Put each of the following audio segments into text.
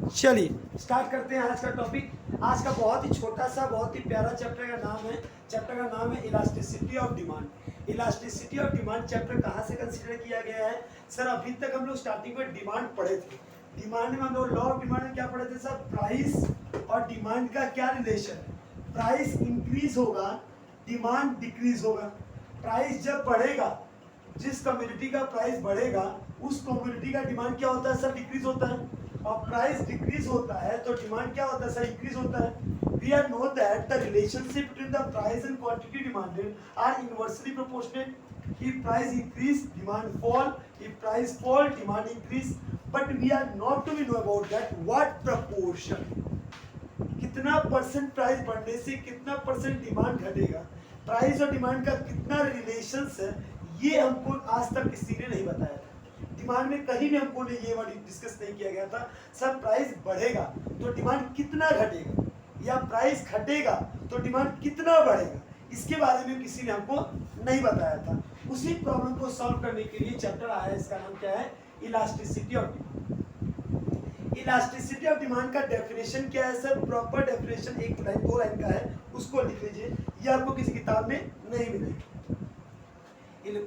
चलिए स्टार्ट करते हैं आज का टॉपिक। आज का बहुत ही छोटा सा बहुत ही प्यारा चैप्टर का नाम है elasticity of demand. Elasticity of demand chapter कहाँ से कंसीडर किया गया है सर? अभी तक हम लोग स्टार्टिंग में डिमांड पढ़े थे। डिमांड में हम लोग लॉ ऑफ डिमांड में क्या पढ़े थे सर? प्राइस और डिमांड का क्या रिलेशन है। प्राइस इंक्रीज होगा, डिमांड डिक्रीज होगा। प्राइस जब बढ़ेगा, जिस कम्युनिटी का प्राइस बढ़ेगा उस कम्युनिटी का डिमांड क्या होता है सर? डिक्रीज होता है। और प्राइस डिक्रीज होता है तो डिमांड क्या होता है सर? इंक्रीज होता है। We are know that the relationship between the price and quantity demanded are inversely proportionate. if price increase demand fall, if price fall demand increase, but we are not to be know about that what proportion, कितना percent price बढ़ने से कितना percent demand घटेगा, price और demand का कितना relations है, ये हमको आज तक किसी ने नहीं बताया था। डिमांड में कहीं भी हमको ये वर्ड डिस्कस नहीं किया गया था सर प्राइस बढ़ेगा तो डिमांड कितना घटेगा, या प्राइस घटेगा तो डिमांड कितना बढ़ेगा, इसके बारे में किसी ने हमको नहीं बताया था। उसी प्रॉब्लम को सॉल्व करने के लिए चैप्टर आया है, इसका नाम क्या है? Elasticity of demand. Elasticity of demand का डेफिनेशन क्या है सर? प्रॉपर डेफिनेशन एक लाइन दो लाइन का है, उसको लिख लीजिए, ये आपको किसी किताब में नहीं मिलेगी।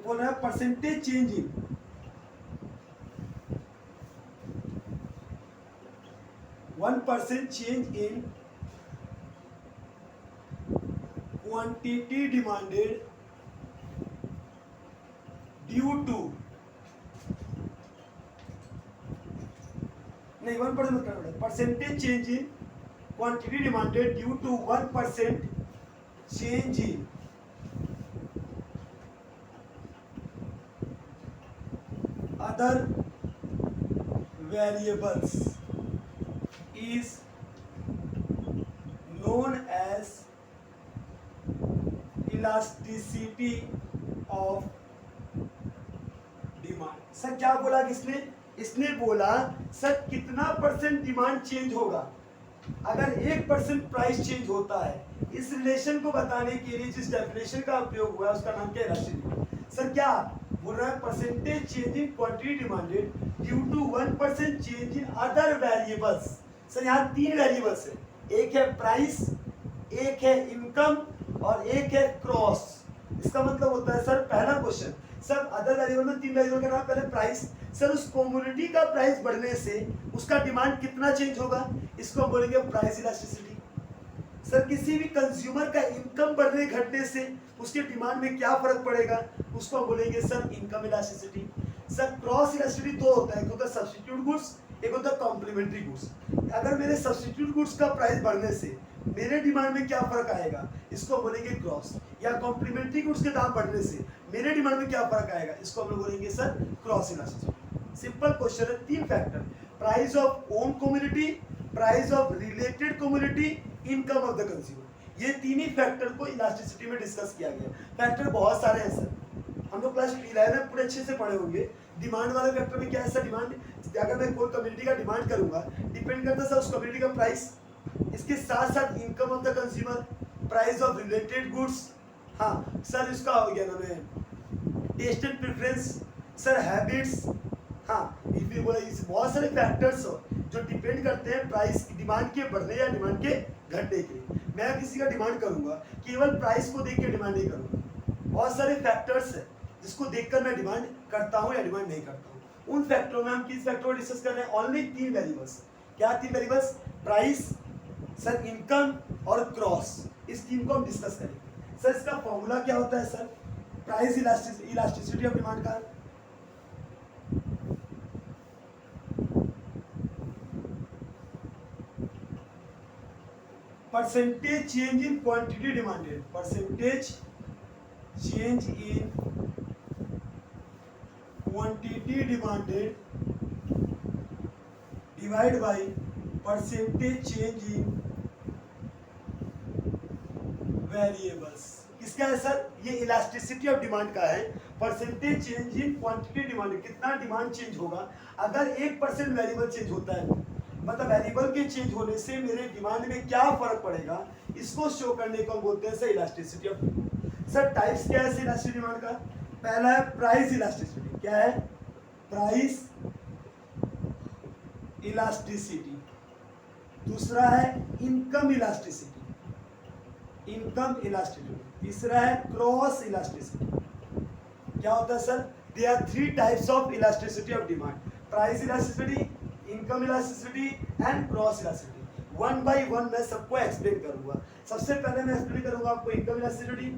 बोल रहा है percentage change in 1% change in quantity demanded due to, नहीं 1% मत करना, percentage change in quantity demanded due to 1% change in other variables is known as elasticity of demand। Sir क्या बोला किसने? इसने बोला सर कितना परसेंट डिमांड चेंज होगा अगर 1% प्राइस चेंज होता है। इस रिलेशन को बताने के लिए जिस डेफिनेशन का उपयोग हुआ है उसका नाम क्या है? इलास्टिसिटी। सर क्या बोल रहा है? Percentage change in quantity demanded due to 1% change in other variables. Sir यहाँ तीन वेरिएबल्स है, एक है प्राइस, एक है इनकम और एक है क्रॉस। इसका मतलब होता है सर, पहला क्वेश्चन सर अदर वेरिएबल में तीन वेरिएबल का नाम, पहले प्राइस। सर उस कम्युनिटी का प्राइस बढ़ने से उसका डिमांड कितना चेंज होगा, इसको हम बोलेंगे प्राइस इलास्टिसिटी। सर किसी भी कंज्यूमर का इनकम बढ़ने घटने से उसके डिमांड में क्या फर्क पड़ेगा, उसको हम बोलेंगे sir income elasticity. Sir cross elasticity दो होता है, एक होता है सब्स्टिट्यूट गुड्स, एक होता है कॉम्प्लीमेंट्री गुड्स। अगर मेरे सब्स्टिट्यूट गुड्स का प्राइस बढ़ने से मेरे डिमांड में क्या फर्क आएगा, इसको बोलेंगे क्रॉस। या कॉम्प्लीमेंट्री गुड्स के दाम बढ़ने से मेरे डिमांड में क्या फर्क आएगा, इसको हम लोग बोलेंगे sir cross elasticity. Simple question है, तीन factor, price of own community, price of related community, income of the consumer. ये तीन ही फैक्टर को इलास्टिसिटी में डिस्कस किया गया। फैक्टर बहुत सारे हैं सर, हम लोग क्लास 11 में पूरे अच्छे से पढ़े होंगे। डिमांड वाले फैक्टर में क्या है सर? डिमांड, अगर मैं कोई कम्युनिटी का डिमांड करूंगा डिपेंड करता है सर उस कम्युनिटी का प्राइस, इसके साथ साथ income of the consumer, price of related goods, हाँ सर इसका हो गया ना मैं taste and preference, sir habits, हाँ इसमें बोला इस बहुत सारे फैक्टर्स जो डिपेंड करते हैं प्राइस डिमांड के बढ़ने या डिमांड के घटने के। मैं किसी का डिमांड करूंगा, केवल प्राइस को देख के डिमांड नहीं करूंगा, बहुत सारे फैक्टर्स है जिसको देखकर मैं डिमांड करता हूं या डिमांड नहीं करता हूं। उन फैक्टरों में हम किस फैक्टर को डिस्कस कर रहे हैं? ओनली तीन वेरिएबल्स। क्या तीन वेरिएबल्स? प्राइस, सर इनकम और क्रॉस। इस तीन को हम डिस्कस करेंगे। सर इसका फॉर्मूला क्या होता है sir? Price elasticity of demand का percentage change in quantity demanded, percentage change in quantity demanded divide by percentage change in variables। किसका है सर? ये इलास्टिसिटी ऑफ डिमांड का है। Percentage change in quantity demand, कितना डिमांड चेंज होगा अगर 1% variable change होता है, मतलब वेरिएबल के चेंज होने से मेरे डिमांड में क्या फर्क पड़ेगा, इसको शो करने को हम बोलते हैं sir elasticity of demand. Sir types क्या है इलास्टिसिटी डिमांड का? पहला है प्राइस इलास्टिसिटी। क्या है? Price elasticity. दूसरा है इनकम इलास्टिसिटी, इनकम इलास्टिसिटी, तीसरा है क्रॉस इलास्टिसिटी। क्या होता है sir? They are three types of elasticity of demand, price elasticity, income elasticity and cross elasticity. One by one मैं सबको एक्सप्लेन करूंगा। सबसे पहले मैं एक्सप्लेन करूंगा आपको इनकम इलास्टिसिटी,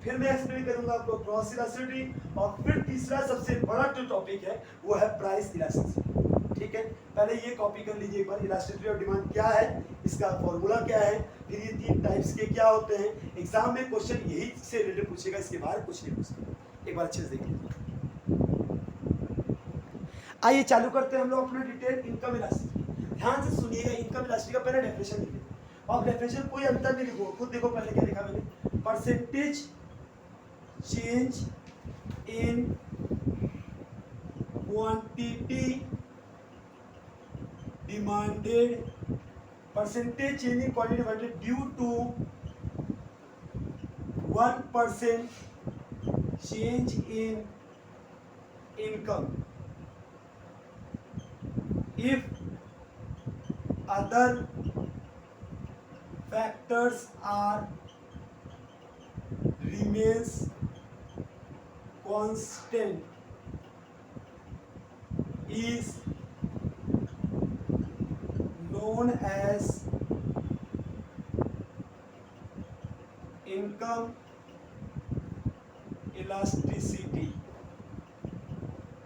फिर मैं एक्सप्लेन करूंगा आपको क्रॉस इलास्टिसिटी, और फिर तीसरा सबसे बड़ा जो टॉपिक है वो है प्राइस इलास्टिसिटी। ठीक है, पहले ये कॉपी कर लीजिए एक बार। इलास्टिसिटी ऑफ डिमांड क्या है, इसका फॉर्मूला क्या है, फिर ये तीन टाइप्स के क्या होते हैं। एग्जाम में क्वेश्चन यही से रिलेटेड पूछेगा, इसके बाहर कुछ नहीं पूछेगा। एक बार अच्छे से देख लीजिए। आइए चालू करते हैं हम लोग अपना डिटेल इनकम इलास्टिसिटी। ध्यान से सुनिएगा, इनकम इलास्टिसिटी का पहले डेफिनेशन लिखिए, और डेफिनेशन कोई अंतर नहीं लिखो, खुद देखो पहले क्या लिखा मैंने। Percentage change in quantity demanded, percentage change in quantity demanded due to 1% change in income if other factors are remains constant is known as income elasticity.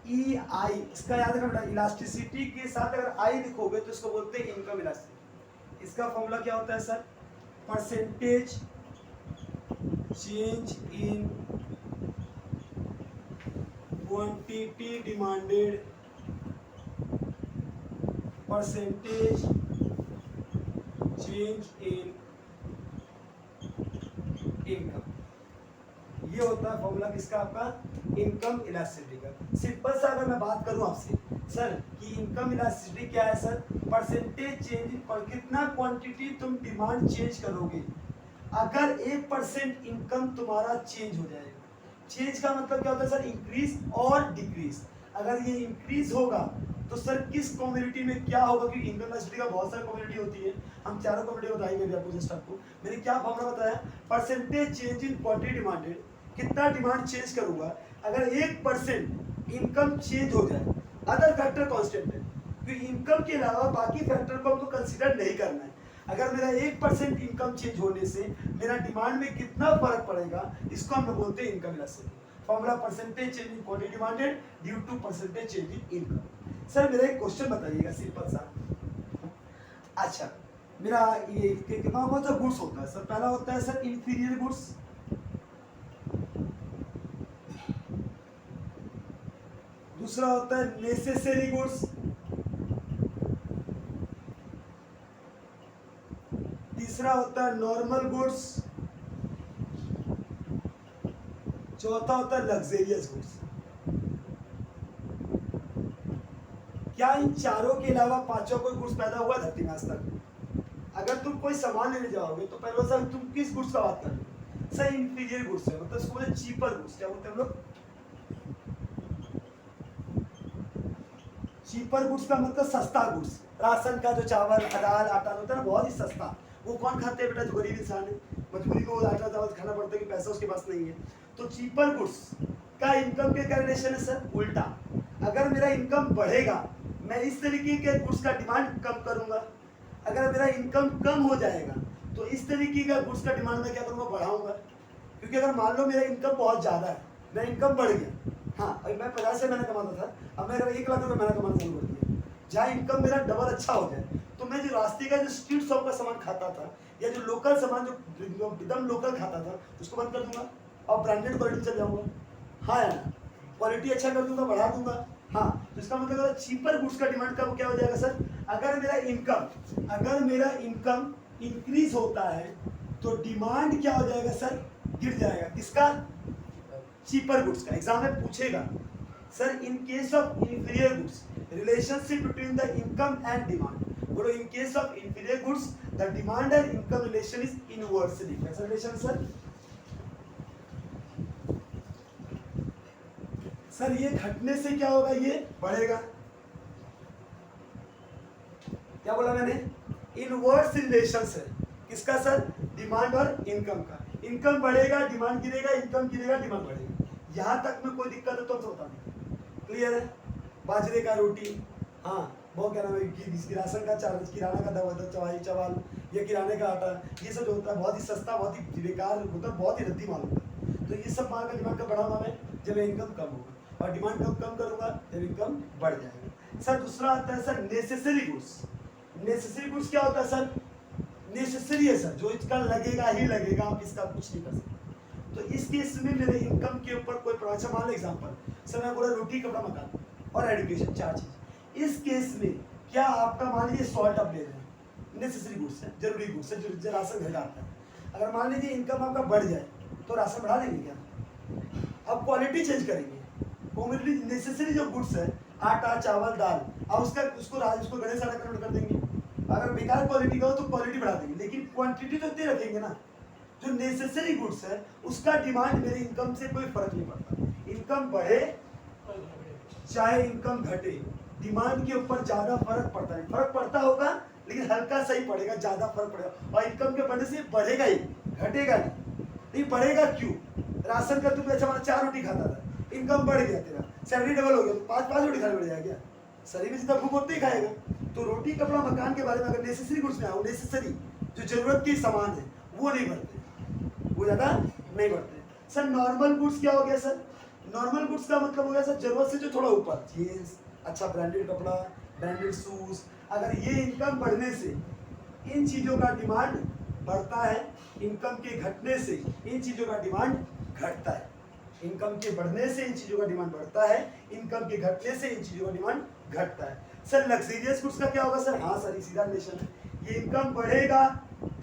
E I, इसका याद रखना, इलास्टिसिटी के साथ अगर आई लिखोगे तो इसको बोलते हैं इनकम इलास्टिसिटी। इसका फॉर्मूला क्या होता है sir? Percentage change in quantity demanded, percentage change in income. ये होता है फॉर्मूला किसका? आपका इनकम इलास्टिसिटी का। सिंपल सा अगर मैं बात करूं आपसे सर कि इनकम इलास्टिसिटी क्या है सर? परसेंटेज चेंज पर कितना क्वांटिटी तुम डिमांड चेंज करोगे अगर 1% इनकम तुम्हारा चेंज हो जाएगा। चेंज का मतलब क्या होता है सर? इंक्रीज और डिक्रीज। अगर ये इंक्रीज होगा तो सर किस कम्युनिटी में क्या होगा, क्योंकि इनकम इलास्टिसिटी का बहुत सारी कम्युनिटी होती है, हम चारों कम्युनिटी बताएंगे अभी आपको। जस्ट आपको मैंने क्या फॉर्मूला बताया? Percentage change in quantity demanded, कितना डिमांड चेंज करूंगा अगर 1% इनकम चेंज हो जाए, अदर फैक्टर कांस्टेंट है, क्योंकि इनकम के अलावा बाकी फैक्टर को हमको कंसीडर नहीं करना है। अगर मेरा 1% इनकम चेंज होने से मेरा डिमांड में कितना फर्क पड़ेगा, इसको हम लोग बोलते हैं income elasticity. Formula percentage change in quantity demanded due to percentage change in income. Sir मेरा एक क्वेश्चन बताइएगा सिंपल सा। अच्छा, मेरा ये कितना कौन सा गुड्स होता है सर? पहला होता है सर इंफीरियर गुड्स, दूसरा होता है नेसेसरी गुड्स, तीसरा होता है नॉर्मल गुड्स, चौथा होता है लग्जेरियस गुड्स। क्या इन चारों के अलावा पांचों कोई गुड्स पैदा हुआ धरती में आज तक? अगर तुम कोई सामान लेने जाओगे तो पहले सर तुम किस गुड्स का बात कर रहे हो? सर इंफीरियर गुड्स है, मतलब इसको बोलते चीपर गुड्स। क्या बोलते हैं हम लोग? चीपर गुड्स का मतलब सस्ता गुड्स। राशन का जो चावल दाल आटा होता है ना, बहुत ही सस्ता, वो कौन खाते हैं बेटा? जो गरीब इंसान है, मजबूरी को आटा चावल खाना पड़ता है कि पैसा उसके पास नहीं है। तो चीपर गुड्स का इनकम के रिलेशन है सर उल्टा। अगर मेरा इनकम बढ़ेगा मैं इस तरीके के गुड्स का डिमांड कम करूंगा, अगर मेरा इनकम कम हो जाएगा तो इस तरीके का गुड्स का डिमांड मैं क्या करूंगा? बढ़ाऊंगा। क्योंकि अगर मान लो मेरा इनकम बहुत ज़्यादा है, मेरा इनकम बढ़ गया, हाँ अभी मैं 50 से मैंने कमाता था, अब मैं 1 लाख रुपये मैंने कमाना शुरू कर दिया, जहाँ इनकम मेरा डबल अच्छा हो जाए, तो मैं जो रास्ते का जो स्ट्रीट शॉप का सामान खाता था या जो लोकल सामान जो एकदम लोकल खाता था उसको बंद कर दूंगा और ब्रांडेड क्वालिटी चल जाऊंगा। हाँ यार, क्वालिटी अच्छा कर दूंगा, बढ़ा दूंगा। हाँ, तो इसका मतलब चीपर गुड्स का डिमांड कब क्या हो जाएगा सर? अगर मेरा इनकम इंक्रीज होता है तो डिमांड क्या हो जाएगा सर? गिर जाएगा। किसका? चीपर गुड्स का। एग्जाम में पूछेगा sir in case of inferior goods relationship between the income and demand. बोलो in case of inferior goods the demand and income relation is inversely. कैसा रिलेशन सर? सर ये घटने से क्या होगा? ये बढ़ेगा। क्या बोला मैंने? इनवर्स रिलेशन है किसका सर, डिमांड और इनकम का। इनकम बढ़ेगा डिमांड गिरेगा, इनकम गिरेगा डिमांड बढ़ेगा। यहां तक में कोई दिक्कत है तो बता नहीं, क्लियर है। बाजरे का रोटी, हाँ वो क्या नाम है कि राशन का चार्ज, किराना का दवा, चवाई चावल, ये किराने का आटा, ये सब जो होता है बहुत ही सस्ता, बहुत ही बेकार होता है, बहुत ही रद्दी माल होता है। तो ये सब माल का डिमांड कब बढ़ाऊंगा मैं, जब इनकम कम होगा। और डिमांड कब कम करूंगा, जब इनकम बढ़ जाएगा। सर दूसरा आता है sir necessary goods. Necessary goods क्या होता है सर, नेसेसरी है सर, जो इसका लगेगा ही लगेगा, आप इसका कुछ नहीं कर सकते। तो इस केस में मेरे इनकम के ऊपर कोई अच्छा मान लो एग्जाम्पल, सर मैं बोला रोटी कपड़ा मकान और एजुकेशन, 4 चीज। इस केस में क्या आपका मान लीजिए सॉल्ट आप ले रहे हैं, नेसेसरी गुड्स है, जरूरी गुड्स है, जो राशन घर आता है। अगर मान लीजिए इनकम आपका बढ़ जाए तो राशन बढ़ा देंगे क्या, अब क्वालिटी चेंज करेंगे। कॉमोडिटी नेसेसरी जो गुड्स है, आटा चावल दाल, अब उसको गणेश आटा कन्वर्ट कर देंगे। अगर बेकार क्वालिटी का हो तो क्वालिटी बढ़ा देंगे, लेकिन क्वांटिटी तो इतने रखेंगे ना। जो नेसेसरी गुड्स है उसका डिमांड मेरे इनकम से कोई फर्क नहीं पड़ता। इनकम बढ़े चाहे इनकम घटे, डिमांड के ऊपर ज्यादा फर्क पड़ता है। फर्क पड़ता होगा लेकिन हल्का सही पड़ेगा, ज्यादा फर्क पड़ेगा। और इनकम के बढ़ने से बढ़ेगा ही, घटेगा नहीं बढ़ेगा क्यों, राशन का तुम अच्छा माना 4 रोटी खाता था, इनकम बढ़ गया, तेरा सैलरी डबल हो गया तो 5 रोटी खाने बढ़ जाएगा, शरीर में जितना भूख उतना ही खाएगा। तो रोटी कपड़ा मकान के बारे में अगर नेसेसरी गुड्स में आओ, नेसेसरी जो जरूरत के सामान है वो नहीं बढ़ते, वो ज्यादा नहीं बढ़ते। सर नॉर्मल गुड्स क्या हो गया सर, नॉर्मल गुड्स का मतलब हो गया सर जरूरत से जो थोड़ा ऊपर, जीन्स, अच्छा ब्रांडेड कपड़ा, ब्रांडेड शूज। अगर ये इनकम बढ़ने से इन चीजों का डिमांड बढ़ता है, इनकम के घटने से इन चीजों का डिमांड घटता है। इनकम के बढ़ने से इन चीजों का डिमांड बढ़ता है, इनकम के घटने से इन चीजों का डिमांड घटता है। सर लग्जरियस गुड्स का क्या होगा सर, हाँ सर सीधा रिलेशन है, ये इनकम बढ़ेगा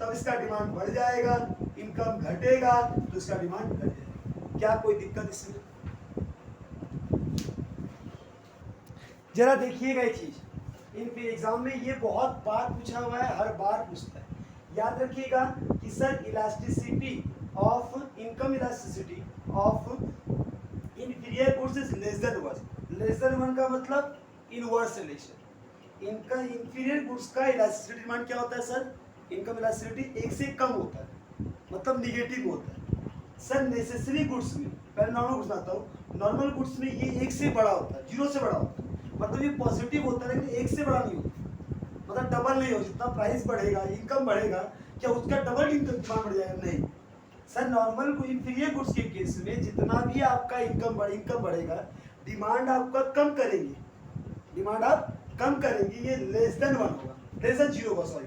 तब इसका डिमांड बढ़ जाएगा, इनकम घटेगा तो इसका डिमांड घट जाएगा। क्या कोई दिक्कत इसमें, जरा देखिएगा एक चीज, इन एग्जाम में ये बहुत बार पूछा हुआ है, हर बार पूछता है। याद रखिएगा कि sir elasticity of income, elasticity of inferior goods is less than 1। Less than 1 का मतलब इनवर्स रिलेशन। इनका इंफीरियर गुड्स का इलास्टिसिटी डिमांड क्या होता है सर, इनकम इलास्टिसिटी 1 से कम होता है, मतलब निगेटिव होता है। सर नेसेसरी गुड्स में, पहले नॉर्मल गुड्स आता हूँ, नॉर्मल गुड्स में ये 1 से बड़ा होता है, 0 से बड़ा होता है, मतलब ये पॉजिटिव होता है लेकिन 1 से बड़ा नहीं होता, मतलब डबल नहीं हो। जितना प्राइस बढ़ेगा, इनकम बढ़ेगा, क्या उसका डबल इनकम डिमांड बढ़ जाएगा, नहीं। सर नॉर्मल इंफीरियर गुड्स के केस में जितना भी आपका इनकम बढ़ेगा, डिमांड आपका कम करेंगे, डिमांड आप कम करेंगे, ये लेस देन 1 होगा, लेस देन 0 होगा, सॉरी।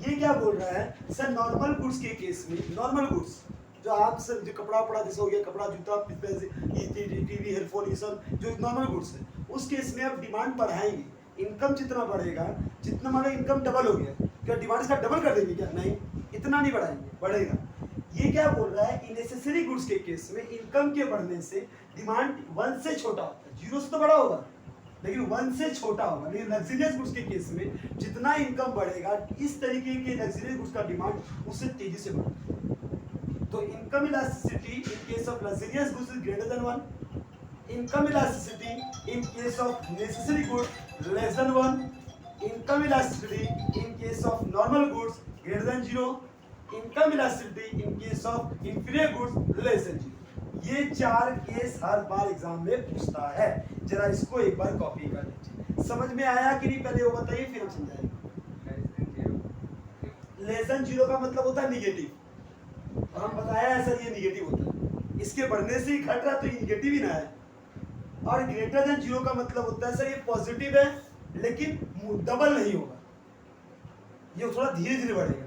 ये क्या बोल रहा है सर, नॉर्मल गुड्स के केस में, नॉर्मल गुड्स जो आप सर जो कपड़ा जैसे हो गया, कपड़ा जूता टीवी हेडफोन, ये सब जो नॉर्मल गुड्स है, उस केस में आप डिमांड बढ़ाएंगे। इनकम जितना बढ़ेगा, जितना माना इनकम डबल हो गया, क्या डिमांड इसका डबल कर देंगे क्या, नहीं, इतना नहीं बढ़ाएंगे, बढ़ेगा। ये क्या बोल रहा है, नेसेसरी गुड्स के केस में इनकम के बढ़ने से डिमांड 1 से छोटा होता है, 0 से तो बड़ा होगा लेकिन 1 से छोटा होगा। लेकिन लग्जरियस गुड्स के केस में जितना इनकम बढ़ेगा, इस तरीके के लग्जरियस गुड्स का डिमांड उससे तेजी से बढ़ता है। तो income elasticity in case of luxurious goods is greater than 1, income elasticity in case of necessary goods less than 1, income elasticity in case of normal goods greater than 0, income elasticity in case of inferior goods less than 0। ये 4 case हर बार exam में पूछता है, जरा इसको एक बार copy कर लीजिए। समझ में आया कि नहीं, पहले वो बताइए फिर हम समझाएंगे। लेस देन 0 का मतलब होता है निगेटिव, और हम बताया है सर ये निगेटिव होता है, इसके बढ़ने से ही घट रहा तो ये निगेटिव ही ना है। और ग्रेटर देन 0 का मतलब होता है सर ये पॉजिटिव है लेकिन डबल नहीं होगा, ये थोड़ा धीरे धीरे बढ़ेगा।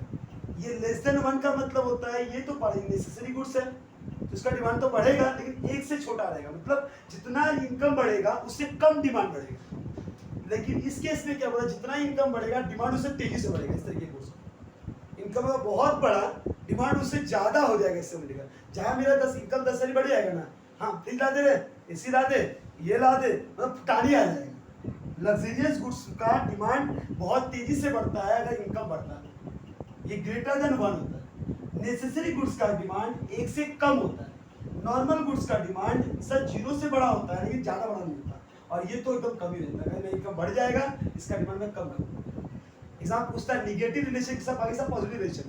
ये लेस देन 1 का मतलब होता है ये तो नेसेसरी गुड्स है तो इसका डिमांड तो बढ़ेगा लेकिन 1 से छोटा रहेगा, मतलब जितना इनकम बढ़ेगा उससे कम डिमांड बढ़ेगा। लेकिन इस केस में क्या बोला, जितना इनकम बढ़ेगा डिमांड उससे तेजी से बढ़ेगा। इस तरीके को इनकम का बहुत बड़ा, डिमांड उससे ज्यादा हो जाएगा, इससे मिलेगा। जहां मेरा 10 इनकम 10 से बढ़ जाएगा ना, हाँ फ्रिज ला दे रे, एसी ला दे, ये ला दे, मतलब टानी आ जाएगा। लग्जरियस गुड्स का डिमांड बहुत तेजी से बढ़ता है अगर इनकम बढ़ता है, ये ग्रेटर देन 1 होता है। नेसेसरी गुड्स का डिमांड 1 से कम होता है। नॉर्मल गुड्स का डिमांड सर 0 से बड़ा होता है लेकिन ज्यादा बड़ा नहीं होता, और ये तो एकदम कम ही रहता है। अगर इनकम बढ़ जाएगा इसका डिमांड मैं कम करूँगा। एग्जाम पूछता है निगेटिव रिलेशन के साथ बाकी सब पॉजिटिव रिलेशन,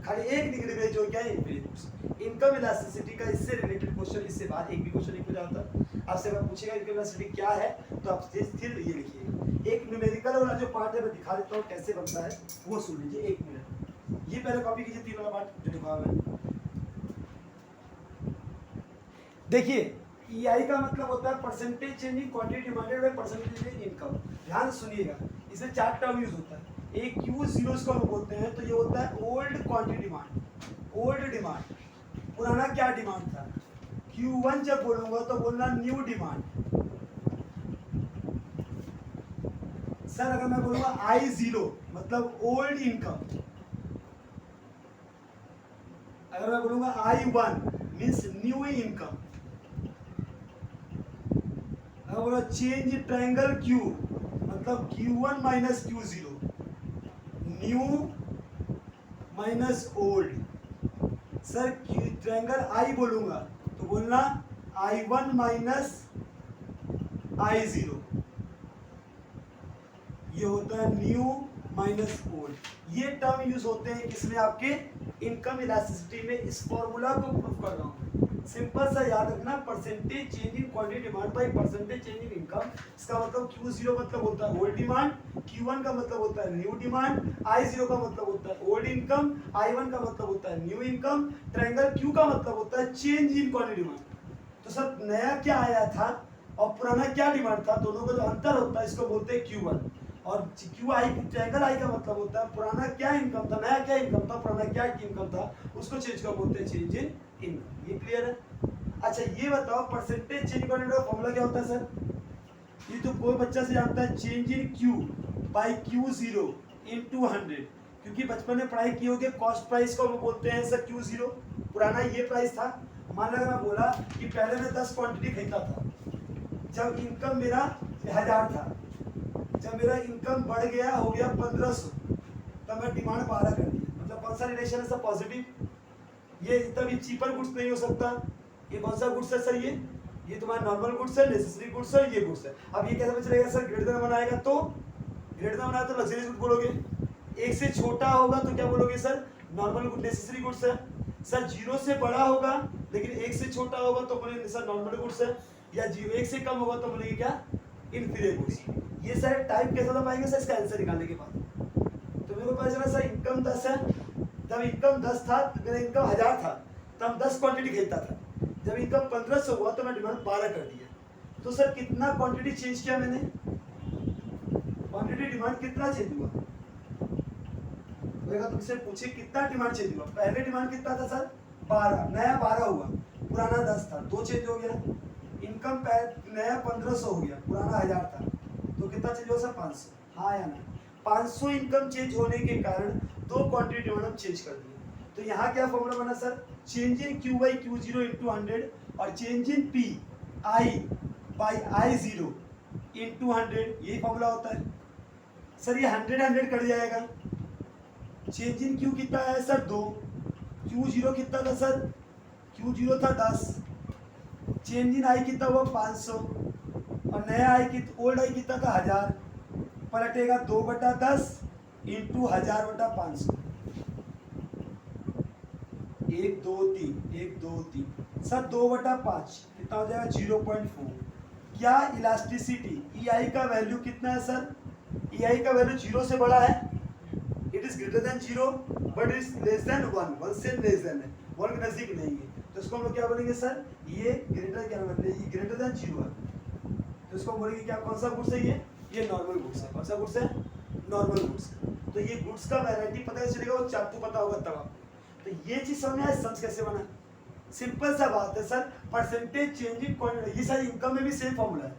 खाली एक निगेटिव है जो क्या है इनफिनिट। इनकम इलास्टिसिटी का इससे रिलेटेड क्वेश्चन इससे बाद एक भी क्वेश्चन नहीं पूछा होता। आपसे अगर पूछेगा इनकम इलास्टिसिटी क्या है तो आप फिर ये लिखिएगा। एक न्यूमेरिकल वाला जो पार्ट है मैं दिखा देता हूँ कैसे बनता है, वो सुन लीजिए 1 मिनट। ये पहले कॉपी कीजिए 3 वाला पार्ट जो लिखा हुआ है। देखिए EI का मतलब होता है percentage change in quantity demanded by percentage change in income. ध्यान सुनिएगा, इसमें 4 टर्म यूज होता है। एक Q0 इसको हम बोलते हैं, तो ये होता है old quantity demand, old demand, पुराना क्या डिमांड था। Q1 जब बोलूंगा तो बोलना न्यू डिमांड। सर अगर मैं बोलूंगा I0 मतलब ओल्ड इनकम, अगर मैं बोलूंगा I1 मींस न्यू इनकम, अगर बोला चेंज ट्रायंगल Q मतलब Q1 minus Q0, new minus old. Sir triangle I बोलूंगा तो बोलना I1 माइनस I0, ये होता है न्यू माइनस ओल्ड। ये टर्म यूज होते हैं किसमें, आपके इनकम इलास्टिसिटी में। इस फॉर्मूला को प्रूव कर रहा हूं, सिंपल सा याद रखना, percentage change in quantity demand by percentage change in income. इसका मतलब Q0 मतलब होता है ओल्ड डिमांड, Q1 का मतलब होता है न्यू डिमांड, I0 का मतलब होता है ओल्ड इनकम, I1 का मतलब होता है न्यू इनकम, ट्रायंगल Q का मतलब होता है चेंज इन क्वांटिटी डिमांड। तो सर नया क्या आया था और पुराना क्या डिमांड था, दोनों का जो अंतर होता है इसको बोलते हैं Q1। और QI ट्रायंगल I का मतलब होता है पुराना क्या इनकम था, नया क्या इनकम था, पुराना क्या इनकम था, उसको चेंज कर बोलते हैं चेंज इन इनकम। ये क्लियर है। अच्छा ये बताओ परसेंटेज चेंज करने का फॉर्मूला क्या होता है सर, ये तो कोई बच्चा से जानता है, change in Q by Q0 into 100। क्योंकि बचपन में पढ़ाई की होगी, कॉस्ट प्राइस को हम बोलते हैं सर Q0, पुराना ये प्राइस था। मान लो मैं बोला कि पहले मैं 10 क्वांटिटी खरीदता था, जब इनकम मेरा 1000 था, जब मेरा इनकम बढ़ गया हो गया 1500, तब मैं डिमांड 12 कर दी। मतलब कौन सा रिलेशन है सर, पॉजिटिव। ये तभी चीपर गुड्स नहीं हो सकता। ये कौन सा गुड्स है सर, ये तुम्हारा नॉर्मल गुड्स है, नेसेसरी गुड्स है, ये गुड्स है। अब ये कैसे पता चलेगा सर, ग्रेटर देन बनाएगा तो, ग्रेटर देन बनाया तो लग्जरी गुड बोलोगे, एक से छोटा होगा तो क्या बोलोगे sir, normal good necessary goods है। सर 0 से बड़ा होगा लेकिन 1 से छोटा होगा तो बोलेंगे सर नॉर्मल गुड्स है, या 1 से कम होगा तो बोलेंगे क्या, इन्फीरियर गुड्स। ये सारे टाइप कैसे पाएंगे सर, इसका आंसर निकालने के बाद। तो मेरे को पता चला सर इनकम 10 है, तब इनकम 10 था, मेरा इनकम 1000 था, तब 10 क्वांटिटी खरीदता था। जब इनकम 1500 हुआ तो मैं डिमांड 12 कर दिया। तो सर कितना क्वांटिटी चेंज किया मैंने, क्वांटिटी डिमांड कितना चेंज हुआ, तुमसे पूछे कितना डिमांड चेंज हुआ। पहले डिमांड कितना था सर 12, नया 12 हुआ, पुराना 10 था, 2 चेंज हो गया। इनकम नया 1500 हो गया, पुराना 1000 था, तो कितना चेंज हुआ सर 500। हाँ या ना, 500 इनकम चेंज होने के कारण 2 क्वांटिटी डिमांड हम चेंज कर दिए। तो यहाँ क्या फॉर्मूला बना sir, change in Q by Q0 into 100 और change in P I by I0 into 100, यही फॉर्मूला होता है सर। ये 100 कट जाएगा। चेंज इन Q कितना है सर 2, Q0 कितना था सर, Q0 था 10, चेंज इन I कितना हुआ 500 और नया I ओल्ड I कितना था 1000, पलटेगा 2/10 इंटू 1000/500, 1 2 3 1 2 3 सर 2/5 कितना हो जाएगा 0.4। क्या इलास्टिसिटी EI का वैल्यू कितना है सर, EI का वैल्यू 0 से बड़ा है, it is greater than 0 but is less than 1, 1 से लेस देन है, 1 के नजदीक नहीं है, तो इसको हम लोग क्या बोलेंगे सर, ये ग्रेटर क्या मतलब, ये ग्रेटर देन 0 है, तो इसको बोलेंगे क्या, कौन सा गुड्स है ये नॉर्मल गुड्स है। कौन सा गुड्स है, नॉर्मल गुड्स। तो ये गुड्स का वैरायटी पता चलेगा, वो चार्ट पता होगा तब आपको। तो ये चीज समझ में आए, समझ कैसे बना, सिंपल सा बात है sir, percentage change in quantity. ये सारी इनकम में भी सेम फॉर्मूला है।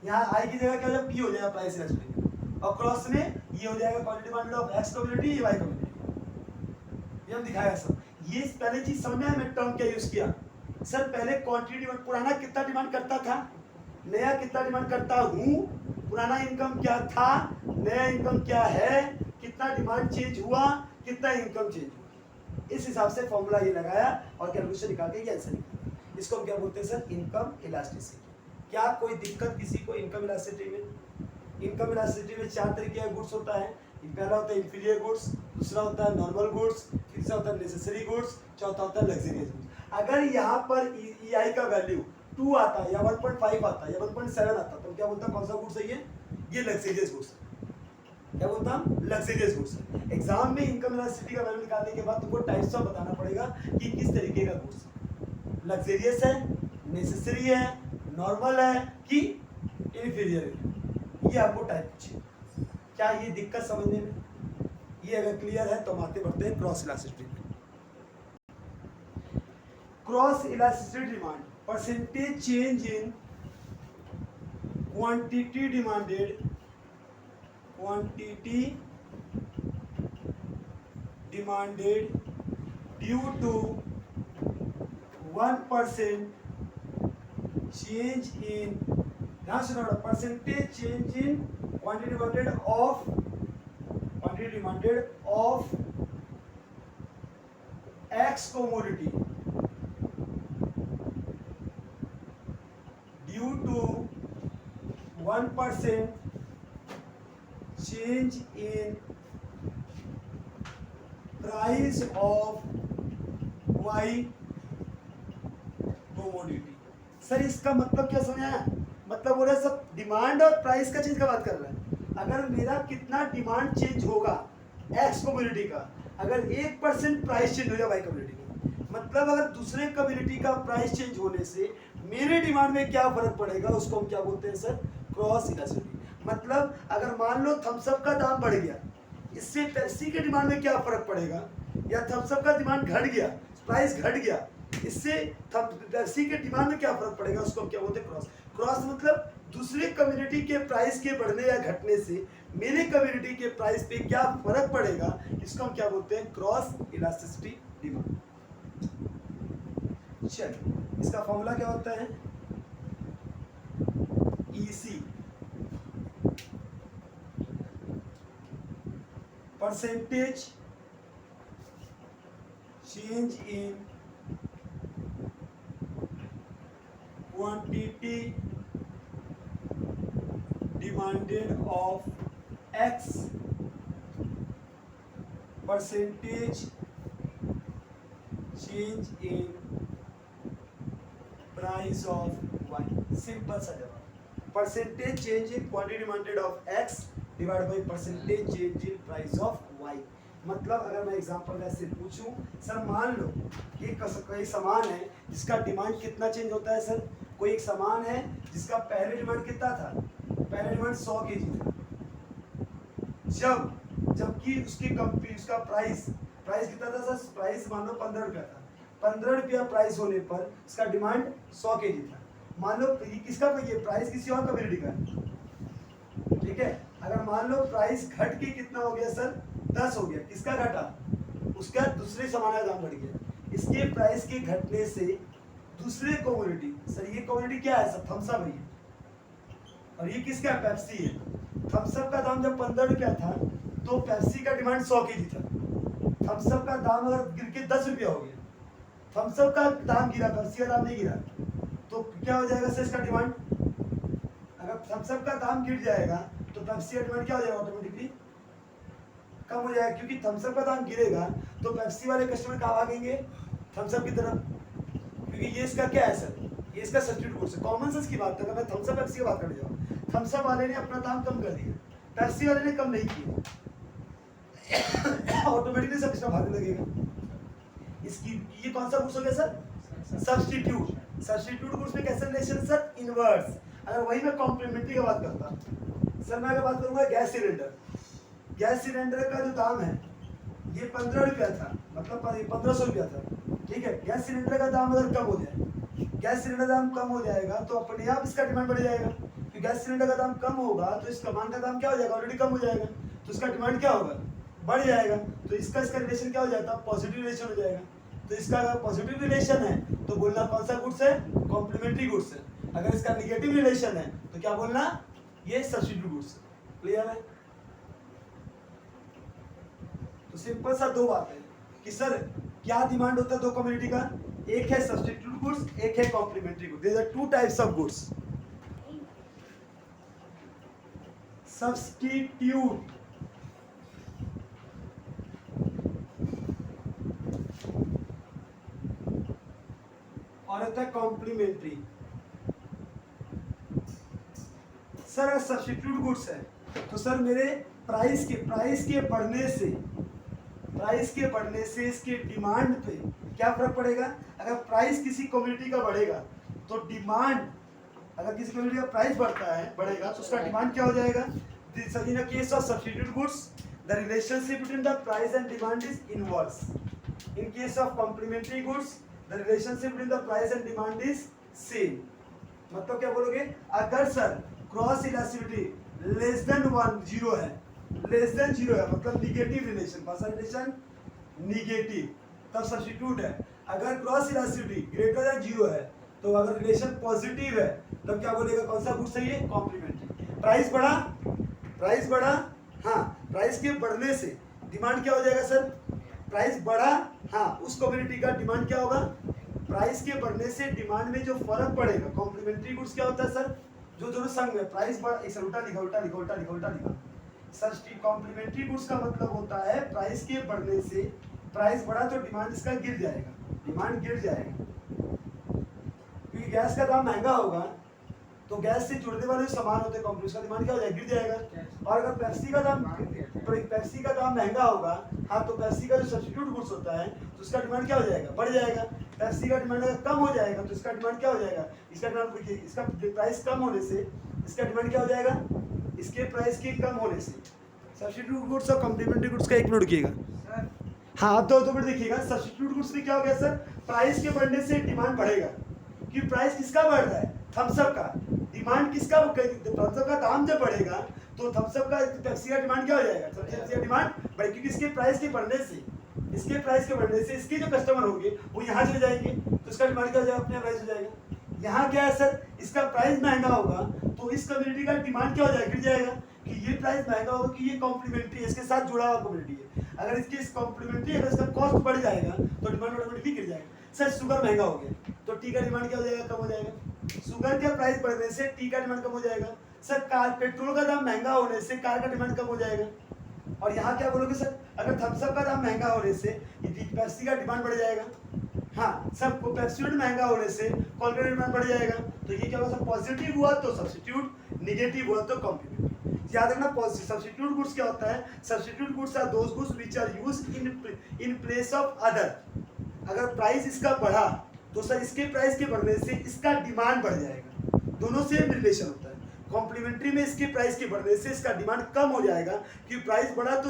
यहाँ आई की जगह क्या हो जाएगा, पी हो जाएगा, प्राइस इलास्टिसिटी, और क्रॉस में ये हो जाएगा quantity demand of X community, ये वाई कम्युनिटी। ये हम दिखाएगा सब। ये पहले चीज समझ में आया, मैं टर्म क्या यूज किया सर, पहले क्वांटिटी डिमांड, पुराना कितना डिमांड करता था, नया कितना डिमांड करता हूँ, पुराना इनकम क्या था, नया इनकम क्या है, कितना डिमांड चेंज हुआ, कितना इनकम चेंज हुआ, इस हिसाब से फॉर्मूला ये लगाया और कैलकुलेशन निकाल के ये आंसर निकाला। इसको हम क्या बोलते हैं सर, इनकम इलास्टिसिटी। क्या कोई दिक्कत किसी को इनकम इलास्टिसिटी में? इनकम इलास्टिसिटी में 4 तरीके का गुड्स होता है। पहला होता है इंफीरियर गुड्स, दूसरा होता है नॉर्मल गुड्स, तीसरा होता है नेसेसरी गुड्स, चौथा होता है लग्जरियस गुड्स। अगर यहाँ पर EI का वैल्यू 2 आता है या 1.5 आता है या 1.7 आता है तो क्या बोलता है कौन सा गुड्स है ये लग्जरियस गुड्स है। क्या बोलता हम लग्जरियस गुड्स है। एग्जाम में इनकम इलास्टिसिटी का वैल्यू निकालने के बाद तुमको टाइप्स ऑफ बताना पड़ेगा कि किस तरीके का गुड्स है, लग्जरियस है, नेसेसरी है, नॉर्मल है कि इंफीरियर है। ये आपको टाइप पूछे। क्या ये दिक्कत समझने में? ये अगर क्लियर है तो हम आगे बढ़ते हैं क्रॉस इलास्टिसिटी में। Cross elasticity demand percentage change in quantity demanded due to 1% change in, ध्यान से note, percentage change in quantity demanded of X commodity due to 1% change in price of Y commodity। Sir इसका मतलब क्या समझाया? मतलब बोल रहा है सब डिमांड और प्राइस का चेंज का बात कर रहा है। अगर मेरा कितना डिमांड चेंज होगा X कम्युनिटी का, अगर 1% प्राइस चेंज हो जाए Y कम्युनिटी का, मतलब अगर दूसरे कम्युनिटी का प्राइस चेंज होने से मेरे डिमांड में क्या फर्क पड़ेगा, उसको हम क्या बोलते हैं सर? Cross elasticity. मतलब अगर मान लो थम्स अप का दाम बढ़ गया, इससे पेप्सी के डिमांड में क्या फर्क पड़ेगा, या थम्स अप का डिमांड घट गया, प्राइस घट गया, इससे पेप्सी के डिमांड में क्या फर्क पड़ेगा, उसको हम क्या बोलते हैं? क्रॉस। क्रॉस मतलब दूसरे कम्युनिटी के प्राइस के बढ़ने या घटने से मेरे कम्युनिटी के प्राइस पे क्या फर्क पड़ेगा, इसको हम क्या बोलते हैं? Cross elasticity demand. चलिए इसका फॉर्मूला क्या होता है? EC percentage change in quantity demanded of X percentage change in price of Y। Simple सा जवाब, percentage change in quantity demanded of X divide by percentage change in price of Y। मतलब अगर मैं example ऐसे पूछूं, sir मान लो कि कोई सामान है जिसका डिमांड कितना चेंज होता है सर? कोई एक सामान है जिसका पहले डिमांड कितना था? पहले डिमांड 100 kg था, जबकि उसका प्राइस कितना था सर? प्राइस मान लो 15 रुपया था। 15 रुपया प्राइस होने पर उसका डिमांड 100 kg था। मान लो किसका ये प्राइस किसी और कम्युनिटी का, ठीक है। अगर मान लो प्राइस घट के कितना हो गया सर? 10 हो गया। किसका घटा? उसका दूसरे सामान का दाम बढ़ गया। इसके प्राइस के घटने से दूसरे कम्युनिटी, सर ये कम्युनिटी क्या है सर? थम्स अप है, और ये किसका? पेप्सी है। थम्स अप का दाम जब 15 रुपया था तो पेप्सी का डिमांड 100 kg था। थम्स अप का दाम अगर गिर के 10 रुपया हो गया, थम्स अप का दाम गिरा, पेप्सी का दाम नहीं गिरा, तो क्या हो जाएगा सर इसका डिमांड? अगर थम्स अप का दाम गिर जाएगा तो पेप्सी का डिमांड क्या हो जाएगा? ऑटोमेटिकली कम हो जाएगा, क्योंकि थम्स अप का दाम गिरेगा तो पेप्सी वाले कस्टमर कहाँ भागेंगे? थम्स अप की तरफ, क्योंकि ये इसका क्या है सर? ये इसका सब्स्टिट्यूट गुड्स है। कॉमन सेंस की बात करें, मैं थम्स अप पेप्सी की बात करने जाऊँ, थम्स अप वाले ने अपना दाम कम कर दिया, पेप्सी वाले ने कम नहीं किया, ऑटोमेटिकली सब इसमें भागने लगेगा। इसकी ये कौन सा गुड्स हो गया सर? सब्स्टिट्यूट। सब्स्टिट्यूट गुड्स में कैसे रिलेशन सर? इनवर्स। अगर वही मैं कॉम्प्लीमेंट्री की बात करता सर, मैं अगर बात करूंगा गैस सिलेंडर, गैस सिलेंडर का जो दाम है ये 15 रुपया था, मतलब 1500 रुपया था, ठीक है। गैस सिलेंडर का दाम अगर कम हो जाए, गैस सिलेंडर दाम कम हो जाएगा तो अपने आप इसका डिमांड बढ़ जाएगा, क्योंकि गैस सिलेंडर का दाम कम होगा तो इस सामान का दाम क्या हो जाएगा? ऑलरेडी कम हो जाएगा, तो इसका डिमांड क्या होगा? बढ़ जाएगा। तो इसका रिलेशन क्या हो जाता है? पॉजिटिव रिलेशन हो जाएगा। तो इसका अगर पॉजिटिव रिलेशन है तो बोलना कौन सा गुड्स है? कॉम्प्लीमेंट्री गुड्स है। अगर इसका निगेटिव रिलेशन है तो क्या बोलना? ये सब्स्टिट्यूट गुड्स है। क्लियर है? तो सिंपल सा दो बात है कि सर क्या डिमांड होता है दो कम्युनिटी का? एक है सब्स्टिट्यूट गुड्स, एक है complementary goods. There are two types of goods. Substitute और होता है कॉम्प्लीमेंट्री। सर अगर सब्स्टिट्यूट गुड्स है तो सर मेरे प्राइस के बढ़ने से इसके डिमांड पे क्या फर्क पड़ेगा। अगर प्राइस किसी कम्युनिटी का बढ़ेगा तो डिमांड, अगर किसी कम्युनिटी का प्राइस बढ़ेगा तो उसका डिमांड क्या हो जाएगा। In a case of substitute goods the relationship between the price and demand is inverse. In case of complementary goods the relationship between the price and demand is same. मतलब क्या बोलोगे, अगर sir cross elasticity less than 1 zero है, मतलब negative relation, कौन सा relation, negative, तब substitute है। अगर cross elasticity greater than zero है तो अगर रिलेशन पॉजिटिव है तब क्या बोलेगा, कौन सा गुड सही है, कॉम्प्लीमेंट्री। प्राइस बढ़ा, हाँ, प्राइस के बढ़ने से डिमांड क्या हो जाएगा सर, प्राइस बढ़ा, हाँ, उस कम्युनिटी का डिमांड क्या होगा। प्राइस के बढ़ने से डिमांड में जो फर्क पड़ेगा, कॉम्प्लीमेंट्री गुड्स क्या होता है सर, जो दोनों संग में प्राइस बढ़ा, इसे उल्टा लिखा सर। कॉम्प्लीमेंट्री गुड्स का मतलब होता है प्राइस के बढ़ने से, प्राइस बढ़ा तो डिमांड इसका गिर जाएगा, क्योंकि गैस का दाम महंगा होगा तो गैस से जुड़ने वाले जो सामान होते हैं कंपनी का डिमांड क्या हो जाएगा, गिर जाएगा। और अगर पेप्सी का दाम महंगा होगा, हाँ, तो पेप्सी का जो सब्स्टिट्यूट गुड्स होता है तो उसका डिमांड क्या हो जाएगा, बढ़ जाएगा। पेप्सी का डिमांड अगर कम हो जाएगा तो इसका डिमांड क्या हो जाएगा, इसका प्राइस कम होने से इसका डिमांड क्या हो जाएगा, इसके प्राइस के कम होने से। सब्स्टिट्यूट गुड्स और कॉम्प्लीमेंट्री गुड्स का एक मिनट रुकिएगा, हाँ, आप दो मिनट देखिएगा। सब्स्टिट्यूट गुड्स में क्या हो गया सर, प्राइस के बढ़ने से डिमांड बढ़ेगा, कि प्राइस किसका बढ़ रहा है, थम्स अप का, डिमांड किसका, थम्स अप का दाम जब बढ़ेगा तो थम्स अप का, पेप्सी का डिमांड क्या हो जाएगा, पेप्सी का डिमांड बढ़ेगा, क्योंकि इसके प्राइस के बढ़ने से इसके जो कस्टमर होंगे वो यहाँ चले जाएंगे तो इसका डिमांड क्या हो जाएगा, अपने प्राइस हो जाएगा। यहाँ क्या है सर, इसका प्राइस महंगा होगा तो इस कम्युनिटी का डिमांड क्या हो जाएगा, गिर जाएगा, कि ये प्राइस महंगा होगा कि ये कॉम्प्लीमेंट्री इसके साथ जुड़ा हुआ कम्युनिटी है। अगर इसकी कॉम्प्लीमेंट्री, अगर इसका कॉस्ट बढ़ जाएगा तो डिमांड ऑटोमेटिकली गिर जाएगा। सर शुगर महंगा हो गया तो टी का डिमांड क्या हो जाएगा, कम हो जाएगा। शुगर का प्राइस बढ़ने से टी का डिमांड कम हो जाएगा। सर पेट्रोल का दाम महंगा होने से कार का डिमांड कम हो जाएगा। और यहाँ क्या बोलोगे सर, अगर थम्स अप का दाम महंगा होने से पेप्सी का डिमांड बढ़ जाएगा, हाँ, सब पेप्सी महंगा होने से कोल्ड ड्रिंक डिमांड बढ़ जाएगा। तो ये क्या होगा सर, पॉजिटिव हुआ तो सब्स्टिट्यूट, निगेटिव हुआ तो कॉम्प्लीमेंट्री। याद रखना, सब्स्टिट्यूट गुड्स क्या होता है, substitute goods are those goods which are used in place of other. अगर प्राइस इसका बढ़ा तो सर इसके प्राइस के बढ़ने से इसका डिमांड बढ़ जाएगा, दोनों सेम रिलेशन होता है। कॉम्प्लीमेंट्री में इसके प्राइस के बढ़ने से इसका डिमांड कम हो जाएगा, क्योंकि प्राइस बढ़ा तो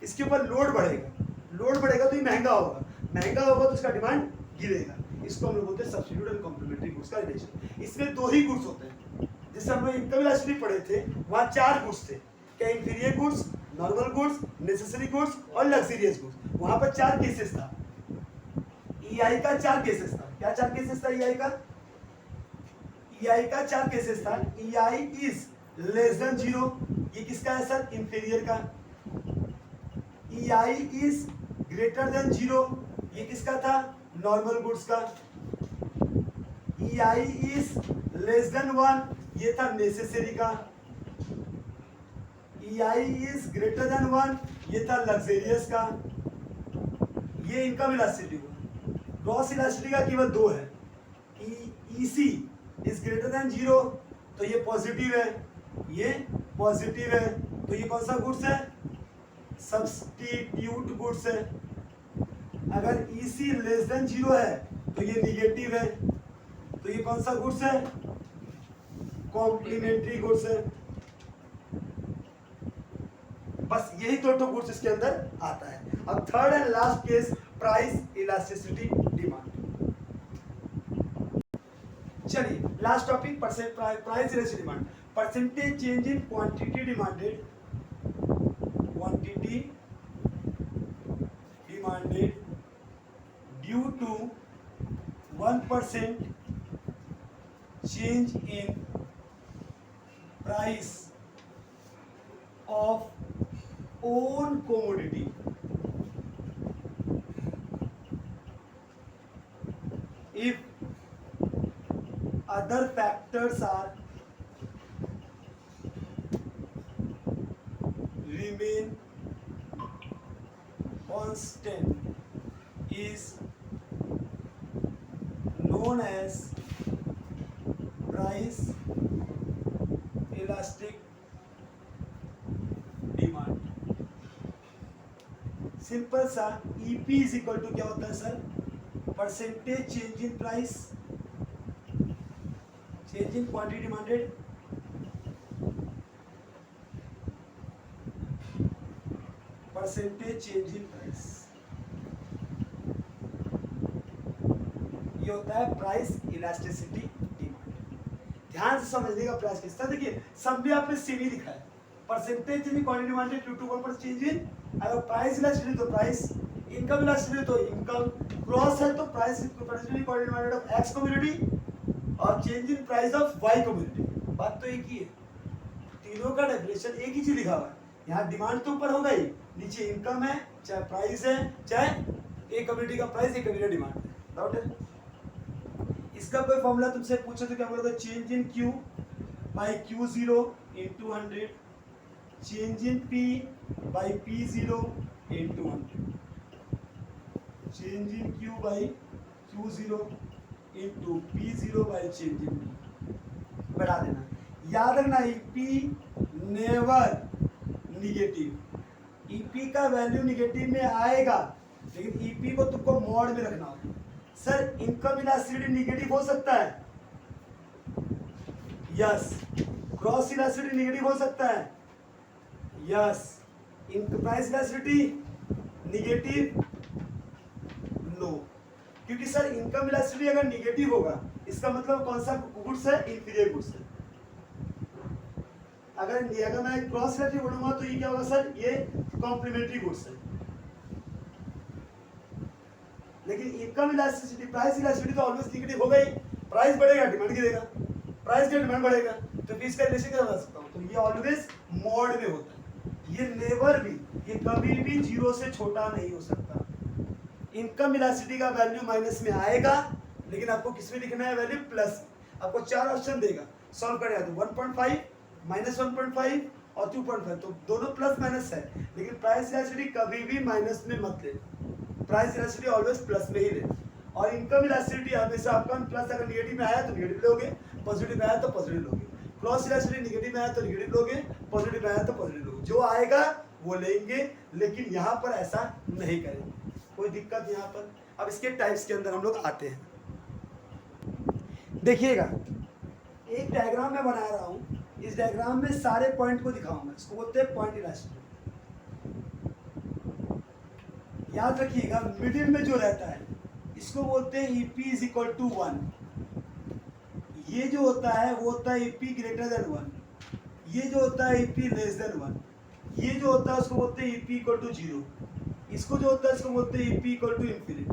इसके ऊपर लोड बढ़ेगा तो ये महंगा होगा तो इसका डिमांड गिरेगा। इसको हम लोग बोलते हैं सब्स्टिट्यूट एंड कॉम्प्लीमेंट्री गुड्स का रिलेशन। इसमें दो ही गुड्स होते हैं, जैसे हम लोग इनकम इलास्टिसिटी पढ़े थे वहाँ 4 गुड्स थे, क्या, inferior goods, normal goods, necessary goods और लग्जरियस गुड्स। वहाँ पर 4 केसेस था, EI का 4 केसेस था। क्या 4 केसेस था EI का? EI का 4 केसेस था। EI इज लेस देन 0, ये किसका है सर, इंफीरियर का। EI इज ग्रेटर देन 0, ये किसका था, नॉर्मल गुड्स का। EI इज लेस देन 1, ये था नेसेसरी का। EI इज ग्रेटर देन 1, ये था लग्जरियस का। ये इनकम इलास्टिसिटी हुआ। क्रॉस इलास्टिसिटी का केवल 2 है। EC इज ग्रेटर देन 0, तो ये पॉजिटिव है, तो ये कौन सा गुड्स है, सब्स्टिट्यूट गुड्स है। अगर EC लेस देन 0 है तो ये निगेटिव है, तो ये कौन सा गुड्स है, कॉम्प्लीमेंट्री गुड्स है। बस यही दो गुड्स इसके अंदर आता है। अब third and last case, price elasticity demand. चलिए last topic, price elasticity demand. Percentage change in quantity demanded due to 1% change in price of own commodity if other factors are remain constant is known as price elastic demand। Simple सा EP is equal to क्या होता है sir, percentage change in price, change in quantity demanded percentage change in price, ये होता है price elasticity demand. ध्यान से समझिएगा प्राइस किसका, देखिए सब में आपने सेम ही लिखा है, percentage change in quantity demanded due to 1% change in, अगर प्राइस इलास्टिसिटी तो प्राइस, इनकम इलास्टिसिटी तो इनकम, क्रॉस है तो price percentage in quantity demanded of X commodity और change in price of Y commodity. बात तो एक ही है, तीनों का डेफिनेशन एक ही चीज लिखा हुआ है। यहाँ डिमांड तो ऊपर होगा ही, नीचे इनकम है, चाहे प्राइस है, चाहे एक कम्युनिटी का प्राइस एक कम्युनिटी डिमांड है। डाउट है? इसका कोई फॉर्मूला तुमसे पूछे तो क्या बोलोगे, change in Q by Q zero into 100, change in P by P zero into 100, change in Q by Q zero into P zero by change in P. बढ़ा देना, याद रखना ईपी नेवर निगेटिव, ईपी का value negative में आएगा, लेकिन EP को तुमको मॉड में रखना होगा। सर इनकम इलास्टिसिटी निगेटिव हो सकता है, यस। क्रॉस इलास्टिसिटी निगेटिव हो सकता है, yes. Price elasticity negative, no, क्योंकि सर इनकम इलास्टिसिटी अगर निगेटिव होगा इसका मतलब कौन सा गुड्स है, इंफीरियर गुड्स है। अगर मैं क्रॉस इलास्टिसिटी बोलूंगा तो ये क्या होगा सर, ये कॉम्प्लीमेंट्री गुड्स है। लेकिन इनकम इलास्टिसिटी, प्राइस इलास्टिसिटी तो ऑलवेज निगेटिव होगा ही, प्राइस बढ़ेगा डिमांड गिरेगा, प्राइस का डिमांड बढ़ेगा, तो फिर इसका रिलेशन क्या बता सकता हूँ, तो ये ऑलवेज मॉड में होता है, ये नेवर भी, ये कभी भी जीरो से छोटा नहीं हो सकता। इनकम इलास्टिसिटी का वैल्यू माइनस में आएगा, लेकिन आपको किस में लिखना है, वैल्यू प्लस। आपको 4 ऑप्शन देगा, सॉल्व करेगा तो 1.5 माइनस 1.5 और 2.5, तो दोनों प्लस माइनस है, लेकिन प्राइस इलास्टिसिटी कभी भी माइनस में मत ले, प्राइस इलास्टिसिटी ऑलवेज प्लस में ही ले। और इनकम इलास्टिसिटी हमेशा आपका प्लस, अगर नेगेटिव में आया तो नेगेटिव लोगे, पॉजिटिव में आया तो पॉजिटिव लोगे। क्रॉस इलास्टिसिटी निगेटिव में आया तो निगेटिव लोगे, पॉजिटिव में आया तो पॉजिटिव लोगे, जो आएगा वो लेंगे, लेकिन यहाँ पर ऐसा नहीं करेंगे, कोई दिक्कत यहाँ पर। अब इसके टाइप्स के अंदर हम लोग आते हैं, देखिएगा एक डायग्राम मैं बना रहा हूँ, इस डायग्राम में सारे पॉइंट को दिखाऊंगा, इसको बोलते हैं पॉइंट इलास्टिसिटी। याद रखिएगा मिडिल में जो रहता है इसको बोलते हैं ईपी इज इक्वल टू 1, ये जो होता है वो होता है ईपी ग्रेटर देन 1, ये जो होता है ईपी लेस देन 1, ये जो होता है उसको बोलते हैं ईपी इक्वल टू 0, इसको जो होता है इसको बोलते हैं ईपी इक्वल टू इंफिनिटी।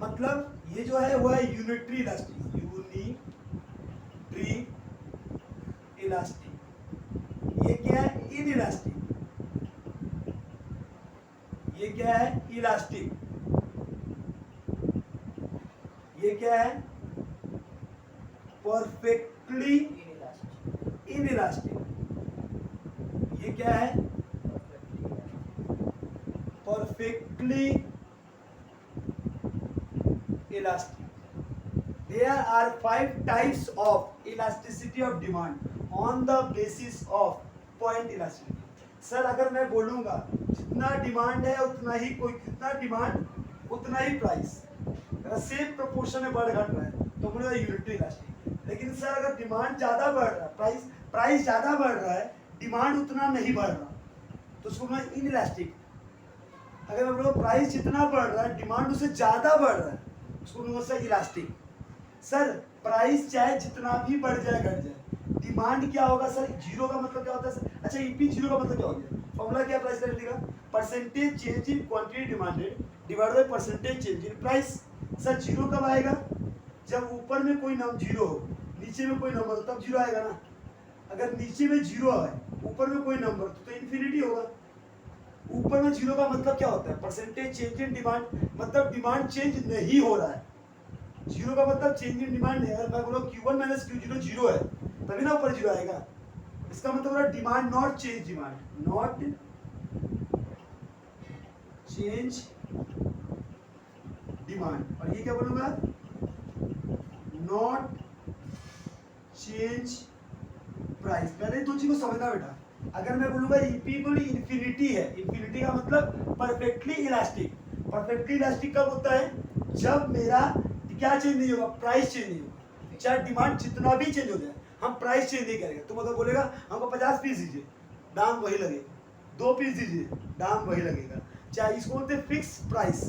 मतलब ये जो है वो है यूनिटरी इलास्टिक, यूनिटरी इलास्टिक। ये क्या है, इन इलास्टिक। ये क्या है, इलास्टिक। ये क्या है, परफेक्टली इन इलास्टिक। ये क्या है, perfectly elastic. There are 5 types of elasticity of demand on the basis of point elasticity. Sir अगर मैं बोलूंगा जितना डिमांड है उतना ही कोई, जितना डिमांड उतना ही प्राइस, अगर सेम प्रोपोर्शन में बढ़ घट रहा है तो बोलेगा यूनिटरी इलास्टिक। लेकिन सर अगर डिमांड ज्यादा बढ़ रहा है, प्राइस ज्यादा बढ़ रहा है, डिमांड उतना नहीं बढ़ रहा, तो उसको मैं इन इलास्टिक। अगर मैं बोलूँ प्राइस जितना बढ़ रहा है डिमांड उससे ज्यादा बढ़ रहा है, उसको बोलूँगा इलास्टिक। सर प्राइस चाहे जितना भी बढ़ जाए घट जाए, डिमांड क्या होगा सर, जीरो का मतलब क्या होता है सर, अच्छा ईपी जीरो का मतलब क्या हो गया, फॉर्मूला क्या प्राइस का लिखेगा, percentage change in quantity demanded divide by percentage change in price. Sir zero कब आएगा, जब ऊपर में कोई नंबर जीरो हो, नीचे में कोई नंबर तब जीरो आएगा ना। अगर नीचे में जीरो है, ऊपर में कोई नंबर तो इन्फिनिटी होगा। ऊपर में जीरो का मतलब क्या होता है, परसेंटेज चेंज इन डिमांड, मतलब डिमांड चेंज नहीं हो रहा है। जीरो का मतलब चेंज इन डिमांड नहीं है। मैं बोलो Q1 माइनस Q0 जीरो है, तभी ना ऊपर जीरो आएगा। इसका मतलब demand not change, demand not change demand. और ये क्या बोलूंगा, नॉट चेंज प्राइस। पहले दो चीज को समझना बेटा। अगर मैं बोलूंगा ईपी इक्वल इंफिनिटी है, इंफिनिटी का मतलब परफेक्टली इलास्टिक। परफेक्टली इलास्टिक कब होता है? जब मेरा क्या चेंज नहीं होगा, प्राइस चेंज नहीं होगा। चाहे डिमांड जितना भी चेंज हो जाए, हम प्राइस चेंज नहीं करेंगे। तुम अगर बोलेगा हमको 50 पीस दीजिए, दाम वही लगेगा। 2 पीस दीजिए, दाम वही लगेगा। चाहे इसको बोलते हैं फिक्स प्राइस।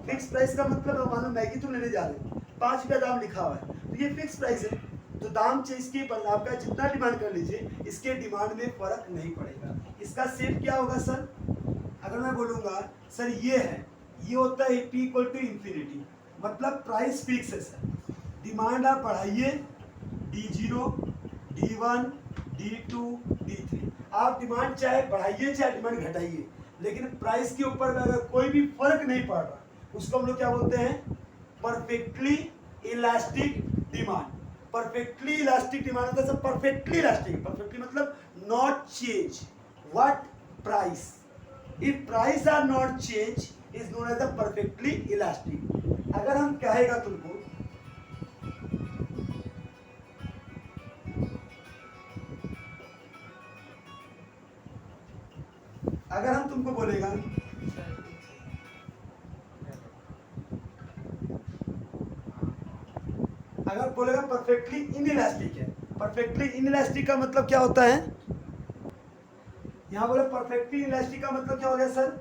फिक्स प्राइस का मतलब मान लो मैगी तुम लेने जा रहे हो, 5 रुपया दाम लिखा हुआ है, तो ये फिक्स प्राइस है। तो दाम इसके पर आपका जितना डिमांड कर लीजिए, इसके डिमांड में फर्क नहीं पड़ेगा। इसका सेट क्या होगा सर? अगर मैं बोलूंगा सर ये है, ये होता है P इक्वल टू इंफिनिटी, मतलब प्राइस फिक्स है सर। डिमांड आप बढ़ाइए, D0, D1, D2, D3, आप डिमांड चाहे बढ़ाइए चाहे डिमांड घटाइए, लेकिन प्राइस के ऊपर अगर कोई भी फर्क नहीं पड़ रहा, उसको हम लोग क्या बोलते हैं? Perfectly elastic demand. Perfectly elastic demand होता है सर, परफेक्टली इलास्टिक। परफेक्टली मतलब not change what price. If price are not change is known as the perfectly elastic. अगर हम कहेगा तुमको अगर हम तुमको बोलेगा अगर बोलेगा परफेक्टली इनइलास्टिक है। परफेक्टली इनइलास्टिक का मतलब क्या होता है? यहां बोले परफेक्टली इनइलास्टिक का मतलब क्या हो गया sir?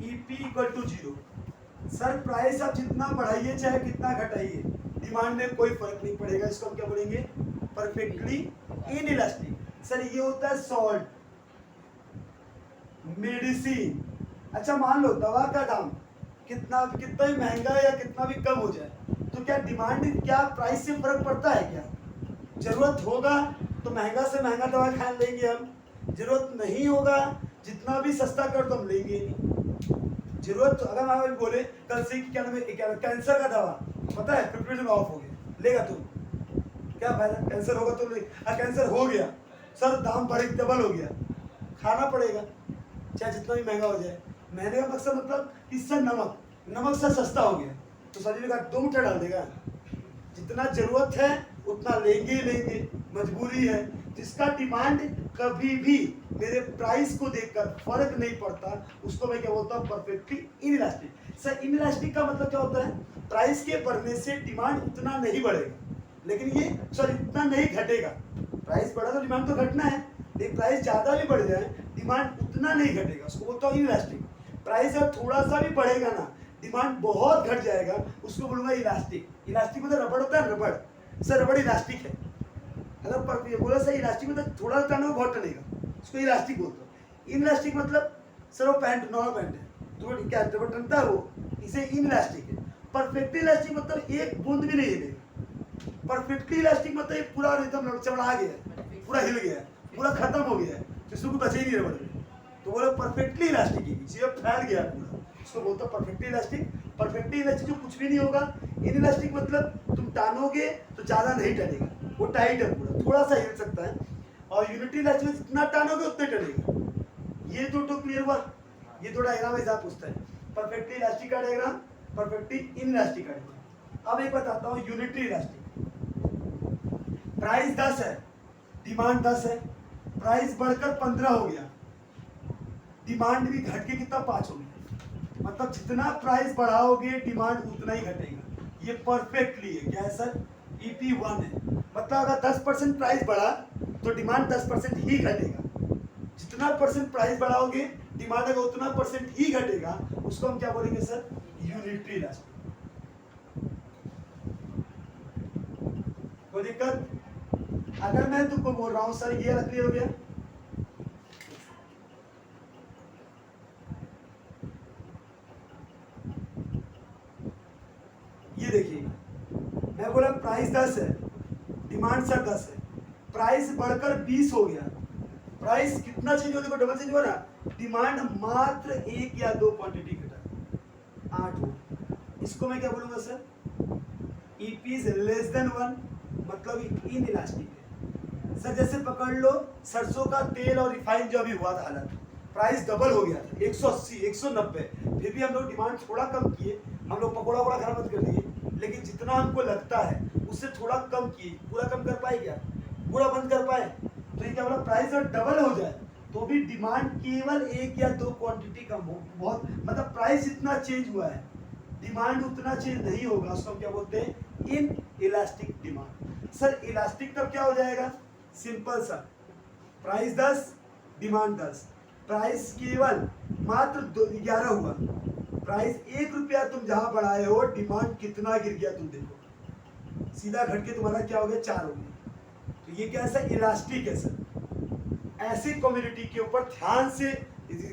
EP equal to 0। Sir price आप जितना बढ़ाइए चाहे कितना घटाइए, डिमांड में कोई फर्क नहीं पड़ेगा। इसको हम क्या बोलेंगे? Perfectly inelastic. सर ये होता है सॉल्ट, मेडिसिन। अच्छा मान लो दवा का दाम कितना भी महंगा या कितना भी कम हो जाए, तो क्या डिमांड क्या प्राइस से फर्क पड़ता है क्या? जरूरत होगा तो महंगा से महंगा दवा खा लेंगे हम, जरूरत नहीं होगा जितना भी सस्ता कर तो हम लेंगे नहीं। जरूरत अगर हम बोले कल से क्या नाम है, कैंसर का दवा पता है प्रिपरेशन ऑफ हो गया, लेगा तुम? क्या फायदा? कैंसर होगा तो ले। कैंसर हो गया सर, दाम बढ़ डबल हो गया, खाना पड़ेगा चाहे जितना भी महंगा हो जाए। महंगे का मकसद मतलब इससे नमक से सस्ता हो गया तो सभी का 2 मुठ्ठा डाल देगा। जितना जरूरत है उतना लेंगे ही लेंगे, मजबूरी है। जिसका डिमांड कभी भी मेरे प्राइस को देखकर फर्क नहीं पड़ता, उसको मैं क्या बोलता हूँ? Perfectly inelastic. सर इनइलास्टिक का मतलब क्या होता है? प्राइस के बढ़ने से डिमांड उतना नहीं बढ़ेगा, लेकिन ये सर इतना नहीं घटेगा। प्राइस बढ़ा तो डिमांड तो घटना है, लेकिन प्राइस ज्यादा भी बढ़ जाए डिमांड उतना नहीं घटेगा, उसको बोलता हूँ इनइलास्टिक। प्राइस अगर थोड़ा सा भी बढ़ेगा ना, डिमांड बहुत घट जाएगा, उसको बोलूंगा इलास्टिक। इलास्टिक मतलब रबड़ होता है, रबड़। सर रबड़ इलास्टिक है। अगर पर बोला सर इलास्टिक मतलब थोड़ा सा टाना बहुत टनेगा, उसको इलास्टिक बोलते हैं। इनइलास्टिक मतलब सर वो पैंट नॉर्मल पैंट है तो क्या रबड़ टनता है वो, इसे इनइलास्टिक है। परफेक्टली इलास्टिक मतलब एक बूंद भी नहीं हिलेगा। परफेक्टली इलास्टिक मतलब पूरा एकदम चमड़ा गया, पूरा हिल गया, पूरा खत्म हो गया, जिसको कुछ बचे ही नहीं रबड़ में, तो बोला परफेक्टली इलास्टिक है, फैल गया पूरा, उसको बोलता है परफेक्टली इलास्टिक। परफेक्टली इलास्टिक जो कुछ भी नहीं होगा। इनइलास्टिक मतलब तुम टानोगे तो ज्यादा नहीं टनेगा, वो टाइट है पूरा, थोड़ा सा हिल सकता है। और यूनिटी इलास्टिक जितना टानोगे उतने टनेगा। ये तो क्लियर हुआ। ये तो डायग्राम ऐसा पूछता है, परफेक्टली इलास्टिक का डायग्राम, परफेक्टली इनइलास्टिक का डायग्राम। अब एक बताता हूँ यूनिटरी इलास्टिक। प्राइस 10 है, डिमांड 10 है, प्राइस बढ़कर 15 हो गया, डिमांड भी घट के कितना 5 हो गया। मतलब जितना प्राइस बढ़ाओगे डिमांड उतना ही घटेगा। ये परफेक्टली है। क्या है सर? EP1 है। मतलब अगर 10% प्राइस बढ़ा तो डिमांड 10% ही घटेगा। जितना परसेंट प्राइस बढ़ाओगे डिमांड अगर उतना परसेंट ही घटेगा, उसको हम क्या बोलेंगे सर? Unitary elastic. कोई दिक्कत? अगर मैं तुमको बोल रहा हूं सर ये क्लियर हो गया, ये देखिए मैं बोला प्राइस 10 है, डिमांड सर 10 है, प्राइस बढ़कर 20 हो गया। प्राइस कितना चेंज हो, देखो डबल चेंज हुआ ना। डिमांड मात्र 1 या 2 क्वांटिटी घटा, 8 हो। इसको मैं क्या बोलूंगा sir? EP is less than 1, मतलब इनइलास्टिक है। सर जैसे पकड़ लो सरसों का तेल और रिफाइन जो अभी हुआ था हालत, प्राइस डबल हो गया था, 180 190, फिर भी हम लोग डिमांड थोड़ा कम किए, हम लोग पकौड़ा वोड़ा घर मत कर दिए, लेकिन जितना हमको लगता है उससे थोड़ा कम किए, पूरा कम कर पाए क्या, पूरा बंद कर पाए? तो ये क्या बोला, प्राइस अगर डबल हो जाए तो भी डिमांड केवल 1 या 2 क्वांटिटी कम हो, बहुत मतलब प्राइस जितना चेंज हुआ है डिमांड उतना चेंज नहीं होगा, उसको हम क्या बोलते हैं, in elastic demand. Sir elastic तब क्या हो जाएगा, सिंपल सा, प्राइस 10 डिमांड 10, प्राइस केवल मात्र 11 हुआ, प्राइस 1 रुपया तुम जहां बढ़ाए हो डिमांड कितना गिर गया तुम देखो, सीधा घट के तुम्हारा क्या हो गया, 4 हो गया। तो ये क्या है सर, इलास्टिक है सर। ऐसी कम्युनिटी के ऊपर ध्यान से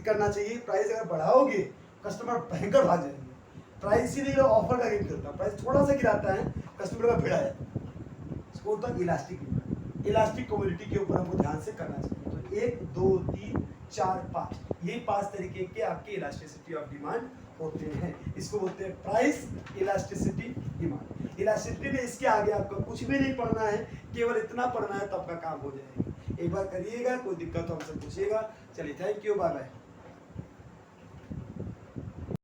करना चाहिए, प्राइस अगर बढ़ाओगे कस्टमर भयंकर भाग जाएंगे, प्राइस ही नहीं ऑफर का गेम खेलता, प्राइस थोड़ा सा गिराता है कस्टमर का भिड़ा है, इसको होता है इलास्टिक डिमांड। इलास्टिक कम्युनिटी के ऊपर हमको ध्यान से करना चाहिए। तो 1 2 3 4 5 यही 5 तरीके के आपके इलास्टिसिटी ऑफ डिमांड होते हैं, इसको बोलते हैं प्राइस इलास्टिसिटी डिमांड। इलास्टिसिटी में इसके आगे आपको कुछ भी नहीं पढ़ना है, केवल इतना पढ़ना है तो आपका काम हो जाएगा। एक बार करिएगा, कोई दिक्कत हो हमसे पूछिएगा। चलिए थैंक यू, बाय बाय।